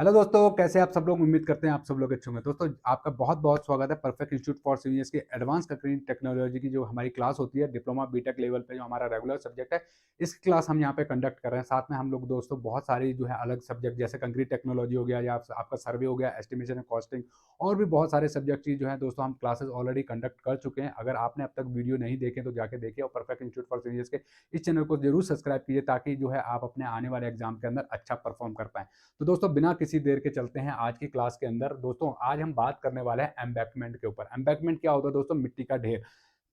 Hello दोस्तों, कैसे आप सब लोग? उम्मीद करते हैं आप सब लोग अच्छे होंगे। दोस्तों, आपका बहुत-बहुत स्वागत है परफेक्ट इंस्टीट्यूट फॉर सीनियर्स की एडवांस कुकिंग टेक्नोलॉजी की जो हमारी क्लास होती है, डिप्लोमा बीटेक लेवल पे जो हमारा रेगुलर सब्जेक्ट है, इस क्लास हम यहाँ पे कंडक्ट कर रहे हैं। साथ में हम लोग दोस्तों बहुत सारी जो है अलग सब्जेक्ट जैसे कंक्रीट टेक्नोलॉजी हो गया या आपका सर्वे हो गया, एस्टिमेशन एंड कॉस्टिंग और भी बहुत सारे सब्जेक्ट की जो है दोस्तों हम क्लासेस ऑलरेडी कंडक्ट कर चुके हैं। अगर आपने अब तक वीडियो नहीं देखे तो जाके देखिए और परफेक्ट इंस्टीट्यूट फॉर सीनियर्स के इस चैनल को जरूर सब्सक्राइब कीजिए ताकि जो है आप अपने आने वाले एग्जाम के अंदर अच्छा परफॉर्म कर पाएँ। तो दोस्तों बिना किसी देर के चलते हैं आज की क्लास के अंदर। दोस्तों आज हम बात करने वाले हैं एम्बैंकमेंट के ऊपर। एम्बैंकमेंट क्या होता है दोस्तों? मिट्टी का ढेर।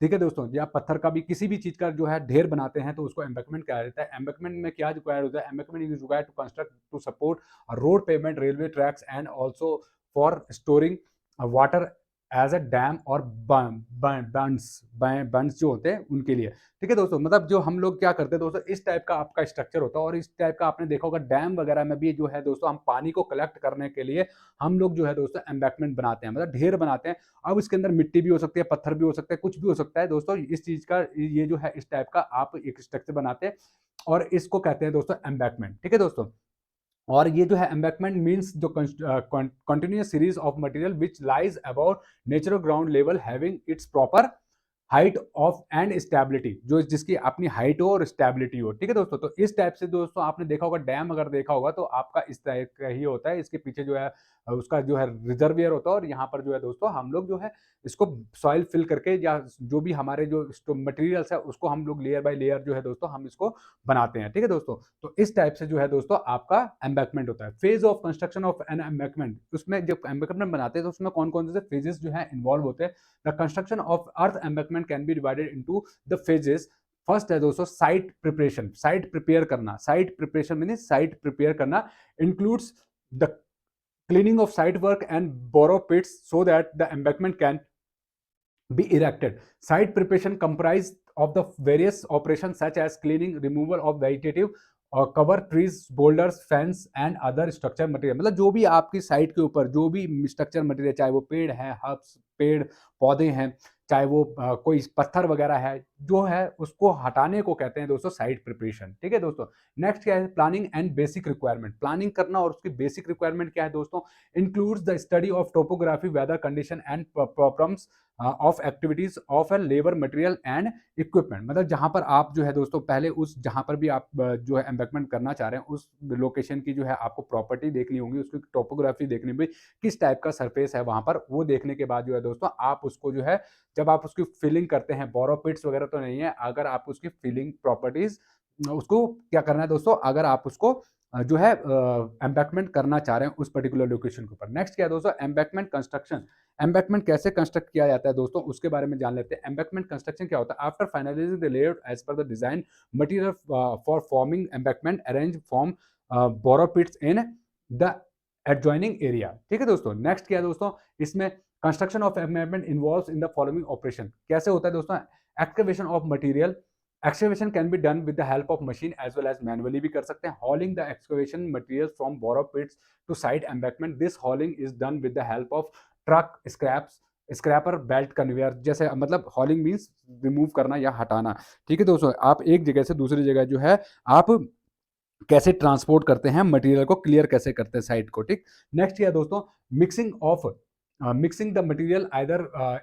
ठीक है दोस्तों, या पत्थर का भी किसी भी चीज का जो है ढेर बनाते हैं तो उसको एम्बैंकमेंट कहा जाता है। एम्बैंकमेंट में क्या रिक्वायर होता है? Embankment is required to construct to support road pavement, railway tracks and also for storing water as a dam और बंड्स जो होते हैं उनके लिए। ठीक है दोस्तों, मतलब जो हम लोग क्या करते हैं दोस्तों, इस टाइप का आपका स्ट्रक्चर होता है और इस टाइप का आपने देखा होगा डैम वगैरह में भी जो है दोस्तों हम पानी को कलेक्ट करने के लिए हम लोग जो है दोस्तों एम्बैंकमेंट बनाते हैं, मतलब ढेर बनाते हैं। अब इसके अंदर मिट्टी भी हो सकती है, पत्थर भी हो सकता है, कुछ भी हो सकता है दोस्तों। इस चीज का ये जो है इस टाइप का आप एक स्ट्रक्चर बनाते हैं और इसको कहते हैं दोस्तों एम्बैंकमेंट। ठीक है दोस्तों, और ये जो है एम्बैंकमेंट मींस जो continuous series of material which lies about natural ground level having its proper height of and stability, जो जिसकी अपनी हाइट हो और स्टेबिलिटी हो। ठीक है दोस्तों, तो इस टाइप से दोस्तों आपने देखा होगा डैम, अगर देखा होगा तो आपका इस टाइप का ही होता है। इसके पीछे जो है उसका जो है रिजर्वियर होता है और यहाँ पर जो है दोस्तों हम लोग जो है इसको सॉइल फिल करके या जो भी हमारे जो मटेरियल्स है उसको हम लोग लेयर बाय लेयर जो है दोस्तों हम इसको बनाते हैं। ठीक है दोस्तों, तो इस टाइप से जो है दोस्तों आपका एम्बैंकमेंट होता है। Phase of construction of an embankment, उसमें जब एम्बैंकमेंट बनाते हैं तो उसमें कौन कौन से फेजेस जो है इन्वॉल्व होते हैं। The construction of earth embankment can be divided into the phases. First है दोस्तों साइट प्रिपरेशन, साइट प्रिपेयर करना। Site preparation mean site prepare करना includes the cleaning of site work and borrow pits so that the embankment can be erected. Site preparation comprise of the various operations such as cleaning, removal of vegetative और cover trees, boulders, fence and other structure material. मतलब जो भी आपकी site के ऊपर जो भी structure material, चाहे वो पेड़ है, हर्ब्स, पेड़ पौधे हैं, चाहे वो कोई पत्थर वगैरह है, जो है उसको हटाने को कहते हैं दोस्तों साइट प्रिपरेशन। ठीक है दोस्तों, नेक्स्ट क्या है? Planning and basic requirement. Planning करना और उसकी बेसिक रिक्वायरमेंट क्या है दोस्तों? Includes the study of topography, weather condition and problems of activities of a labour, material and equipment. मतलब जहां पर आप जो है दोस्तों पहले उस जहां पर भी आप जो है एम्बैंकमेंट करना चाह रहे हैं उस लोकेशन की जो है आपको प्रॉपर्टी देखनी होगी, उसकी टोपोग्राफी देखनी होगी, किस टाइप का सरफेस है वहां पर। वो देखने के बाद जो है दोस्तों आप उसको जो है जब आप उसकी फिलिंग करते हैं, बोरो पिट्स वगैरह तो नहीं है, अगर आप उसकी फिलिंग प्रॉपर्टीज उसको क्या करना है दोस्तों, अगर आप उसको जो है एम्बैंकमेंट करना चाह रहे हैं उस पर्टिकुलर लोकेशन के ऊपर। नेक्स्ट क्या है दोस्तों? Embankment construction. एम्बैंकमेंट कैसे कंस्ट्रक्ट किया जाता है दोस्तों, उसके बारे में जान लेते हैं। एम्बैंकमेंट कंस्ट्रक्शन क्या होता है? After finalising the layout as per the design material for forming embankment arrange form borrow pits in the adjoining area. ठीक है दोस्तों, नेक्स्ट क्या है दोस्तों? इसमें construction of embankment involves in the following operation. कैसे होता है दोस्तों? Excavation of material. Excavation can be done with the help of machine as well as manually भी कर सकते हैं। Hauling the excavation material from borrow पिट्स to side embankment. This hauling is done with the help of truck, scraps, scraper, belt, conveyor. जैसे मतलब हॉलिंग means remove करना या हटाना। ठीक है दोस्तों, आप एक जगह से दूसरी जगह जो है आप कैसे ट्रांसपोर्ट करते हैं मटेरियल को, क्लियर कैसे करते हैं साइट को। ठीक, नेक्स्ट क्या दोस्तों? Mixing of mixing the material either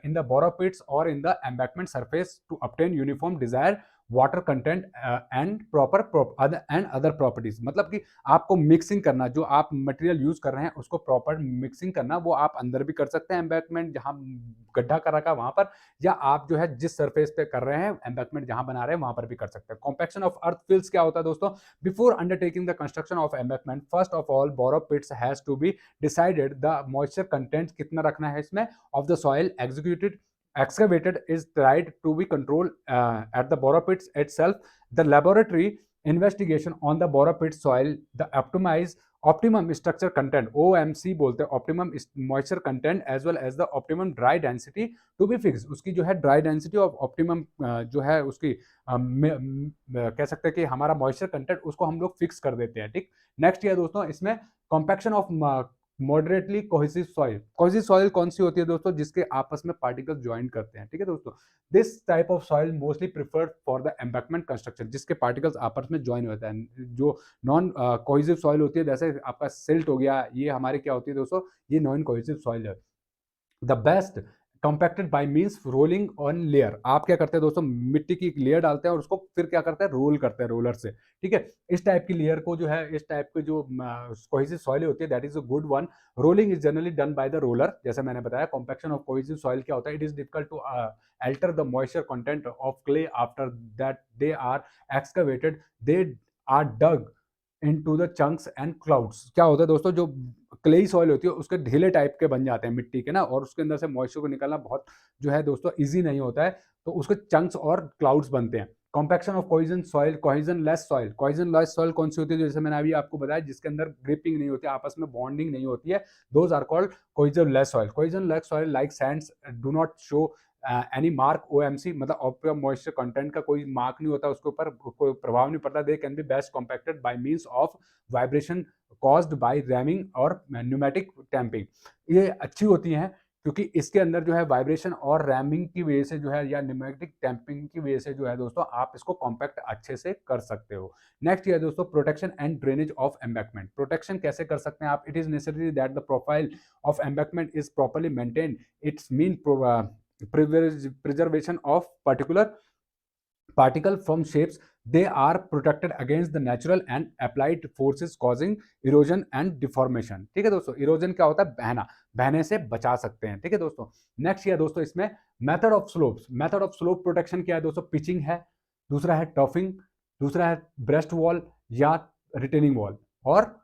in the borrow pits or in the embankment surface to obtain uniform desired water content and proper and other properties. मतलब कि आपको मिक्सिंग करना, जो आप मटेरियल यूज कर रहे हैं उसको प्रॉपर मिक्सिंग करना, वो आप अंदर भी कर सकते हैं एम्बैंकमेंट जहां गड्ढा कर रखा है वहां पर, या आप जो है जिस सरफेस पे कर रहे हैं एम्बैंकमेंट जहां बना रहे हैं वहां पर भी कर सकते हैं। कॉम्पैक्शन ऑफ अर्थ फिल्स क्या होता है दोस्तों? Before undertaking the construction of embankment first of all borrow pits has to be decided the moisture content कितना रखना है इसमें of the soil executed excavated is tried to be controlled at the borrow pits itself. The laboratory investigation on the borrow pit soil, the optimum structure content, OMC बोलते हैं, optimum moisture content as well as the optimum dry density to be fixed। उसकी जो है dry density of optimum जो है उसकी कह सकते हैं कि हमारा moisture content उसको हम लोग फिक्स कर देते हैं। ठीक, नेक्स्ट ये दोस्तों इसमें compaction of moderately cohesive soil कौन सी होती है दोस्तों, जिसके आपस में पार्टिकल्स ज्वाइन करते हैं, ठीक है दोस्तों। This type of soil mostly preferred for the embankment construction, जिसके पार्टिकल्स आपस में ज्वाइन होता है। जो नॉन कोहेसिव सॉइल होती है, जैसे आपका सिल्ट हो गया, ये हमारी क्या होती है दोस्तों, ये नॉन कोहेसिव सॉइल है। The best compacted bye means rolling on layer. आप क्या करते हैं दोस्तों, मिट्टी की एक लेयर डालते हैं और उसको फिर क्या करते हैं, रोल करते हैं रोलर से, ठीक है। इस टाइप की लेयर को जो है, इस टाइप की जो कोहेसिव सॉइल होती है, that is a good one. Rolling is generally done by the roller, जैसे मैंने बताया। कॉम्पैक्शन ऑफ कोहेसिव सॉइल क्या होता है, it is difficult to alter the moisture content of clay after that they are excavated, they are dug into the chunks and clouds। क्या होता है दोस्तों, जो क्लेई सॉइल होती है उसके ढीले टाइप के बन जाते हैं मिट्टी के ना, और उसके अंदर से मॉइस्चर को निकालना बहुत जो है दोस्तों इजी नहीं होता है, तो उसके चंक्स और क्लाउड्स बनते हैं। Compaction of cohesion less soil कौन सी होती है, जैसे मैंने अभी आपको बताया, जिसके अंदर ग्रिपिंग नहीं होती है, आपस में बॉन्डिंग नहीं होती है, those are called cohesion less soil like sands do not show any mark OMC, मतलब ऑप्टिमम मॉइस्चर कंटेंट का कोई मार्क नहीं होता उसके ऊपर, कोई प्रभाव नहीं पड़ता। They can be best compacted by means of vibration caused by rhyming और न्यूमेटिक टैंपिंग। ये अच्छी होती हैं क्योंकि इसके अंदर जो है वाइब्रेशन और रैमिंग की वजह से जो है, या न्यूमेटिक टैंपिंग की वजह से जो है दोस्तों, आप इसको कॉम्पैक्ट अच्छे से कर सकते हो। नेक्स्ट ये है दोस्तों, protection and drainage of embankment. Protection कैसे कर सकते हैं आप, it is necessary that the profile of embankment is properly maintain, it's mean preservation of particle from shapes, they are protected against the natural and applied forces causing erosion and deformation। ठीक है दोस्तों, erosion क्या होता है, बहने से बचा सकते हैं, ठीक है दोस्तों। नेक्स्ट ये दोस्तों, इसमें मेथड ऑफ स्लोप प्रोटेक्शन क्या है दोस्तों, पिचिंग है, दूसरा है टफिंग, दूसरा है ब्रेस्ट वॉल या रिटेनिंग वॉल। और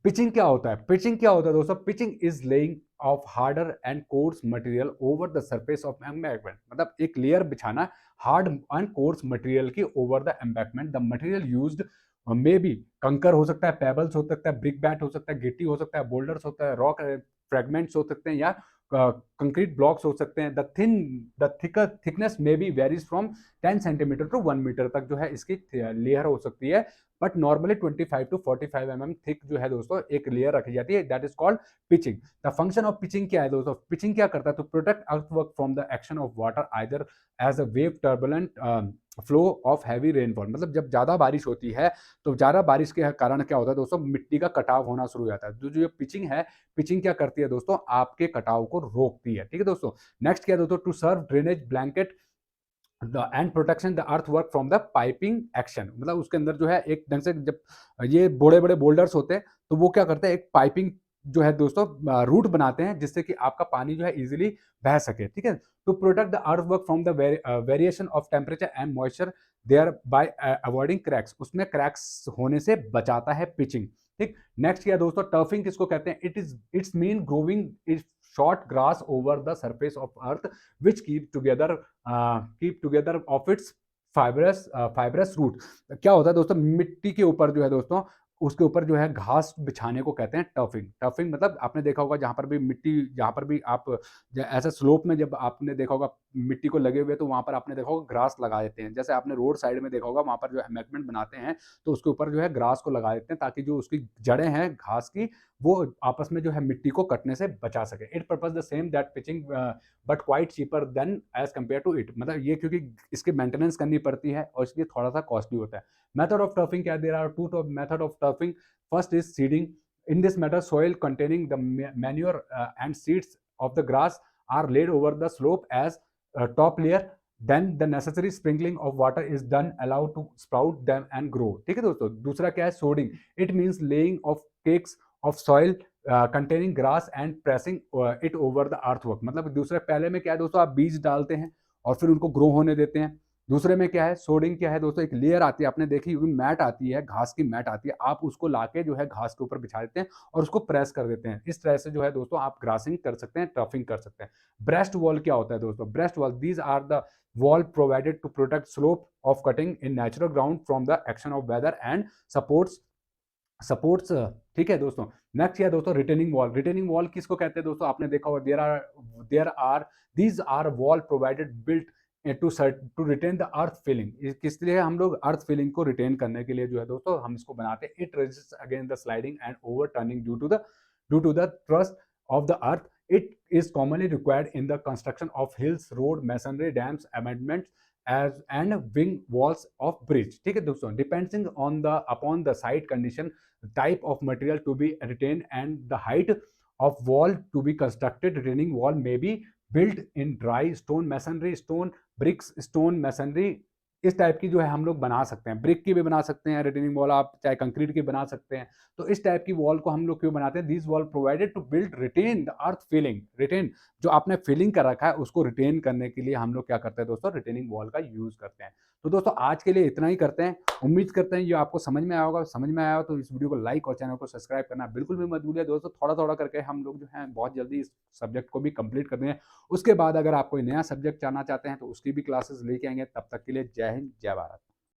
पिचिंग क्या होता है दोस्तों, pitching is laying of harder and course material over the surface of embankment, मतलब एक लेयर बिछाना हार्ड एंड कोर्स मटेरियल की over the embankment. The material used may be कंकर हो सकता है, पेबल्स हो सकता है, ब्रिक बैट हो सकता है, गिट्टी हो सकता है, बोल्डर्स होता है, रॉक फ्रेगमेंट्स हो सकते हैं, या कंक्रीट ब्लॉक्स हो सकते हैं। The thickness may be varies from 10 centimetre to 1 metre तक जो है इसकी लेयर हो सकती है, but normally 25 to 45 mm thick जो है दोस्तों एक लेयर रखी जाती है, that is called pitching. The function of pitching क्या है दोस्तों, पिचिंग क्या करता है, तो protect earthwork from the action of water either as a wave turbulent flow of heavy rainfall. मतलब जब ज्यादा बारिश होती है तो ज्यादा बारिश के कारण क्या होता है दोस्तों, मिट्टी का कटाव होना शुरू हो जाता है। जो पिचिंग है, पिचिंग क्या करती है दोस्तों, आपके कटाव को रोकती है, ठीक है दोस्तों। नेक्स्ट क्या है दोस्तों, to serve drainage blanket and protection the earth work from the piping action. मतलब उसके अंदर जो है एक ढंग से, जब ये बड़े बड़े बोल्डर्स होते हैं तो वो क्या करते हैं, एक पाइपिंग जो है दोस्तों रूट बनाते हैं, जिससे कि आपका पानी जो है इजीली बह सके, ठीक है। To protect the earth work from the variation of temperature and moisture thereby avoiding cracks, उसमें क्रैक्स होने से बचाता है पिचिंग, ठीक। नेक्स्ट क्या दोस्तों, टर्फिंग किसको कहते हैं, it's mean growing is short grass over the surface of earth which keep together of its fibrous root. क्या होता है दोस्तों, मिट्टी के ऊपर जो है दोस्तों, उसके ऊपर जो है घास बिछाने को कहते हैं टफिंग। मतलब आपने देखा होगा, जहां पर भी मिट्टी, जहां पर भी आप ऐसे स्लोप में जब आपने देखा होगा मिट्टी को लगे हुए, तो वहां पर आपने देखा होगा ग्रास लगा देते हैं। जैसे आपने रोड साइड में देखा होगा, वहां पर जो एम्बैंकमेंट बनाते हैं तो उसके ऊपर जो है ग्रास को लगा देते हैं, ताकि जो उसकी जड़ें हैं घास की, वो आपस में जो है मिट्टी को कटने से बचा सके। It purpose the same that pitching but quite cheaper than as compare to it. मतलब ये क्योंकि इसकी मेंटेनेंस करनी पड़ती है और इसलिए थोड़ा सा कॉस्टली होता है। मेथड ऑफ टर्फिंग क्या, there are two method of turfing. First is seeding. In this method soil containing the manure and seeds of the grass are laid over the slope as a top layer, then the necessary sprinkling of water is done allowed to sprout them and grow। ठीक है दोस्तों। दूसरा क्या है, sodding. It means laying of cakes of soil containing grass and pressing it over the earthwork. मतलब दूसरे, पहले में क्या है दोस्तों, आप बीज डालते हैं और फिर उनको ग्रो होने देते हैं। दूसरे में क्या है, सोडिंग क्या है दोस्तों, एक लेयर आती है, आपने देखी हुई मैट आती है, घास की मैट आती है, आप उसको लाके जो है घास के ऊपर बिछा देते हैं और उसको प्रेस कर देते हैं। इस तरह से जो है दोस्तों आप ग्रासिंग कर सकते हैं, टफिंग कर सकते हैं। ब्रेस्ट वॉल क्या होता है दोस्तों, breast wall, these are the wall provided to protect slope of cutting in natural ground from the action of weather and supports। ठीक है दोस्तों। नेक्स्ट है दोस्तों, रिटेनिंग वॉल किसको कहते हैं दोस्तों, आपने देखा होगा, there are these are wall provided built to retain the earth filling. किस लिए हम लोग अर्थ फीलिंग को रिटेन करने के लिए जो है दोस्तों हम इसको बनाते हैं। It resist against the sliding and overturning due to the due to the thrust of the earth. It is commonly required in the construction of hills, road, masonry, dams, amendments as and wing walls of bridge. ठीक है दोस्तों, depending on the upon the site condition, type of material to be retained and the height of wall to be constructed, retaining wall may be built in dry stone masonry, stone bricks, stone masonry, इस type की जो है हम लोग बना सकते हैं। Brick की भी बना सकते हैं रिटेनिंग वॉल, आप चाहे कंक्रीट की बना सकते हैं। तो इस टाइप की वॉल को हम लोग क्यों बनाते हैं? These wall provided to build retain the earth filling, retain जो आपने फीलिंग कर रखा है उसको रिटेन करने के लिए हम लोग क्या करते हैं दोस्तों? रिटेनिंग वॉल का यूज करते हैं। तो दोस्तों आज के लिए इतना ही करते हैं। उम्मीद करते हैं ये आपको समझ में आया होगा। समझ में आया हो तो इस वीडियो को लाइक और चैनल को सब्सक्राइब करना बिल्कुल भी मत भूलिए दोस्तों। थोड़ा थोड़ा करके हम लोग जो है बहुत जल्दी इस सब्जेक्ट को भी कंप्लीट कर देंगे। उसके बाद अगर आप कोई नया सब्जेक्ट जानना चाहते हैं तो उसकी भी क्लासेस लेके आएंगे। तब तक के लिए जय हिंद, जय भारत।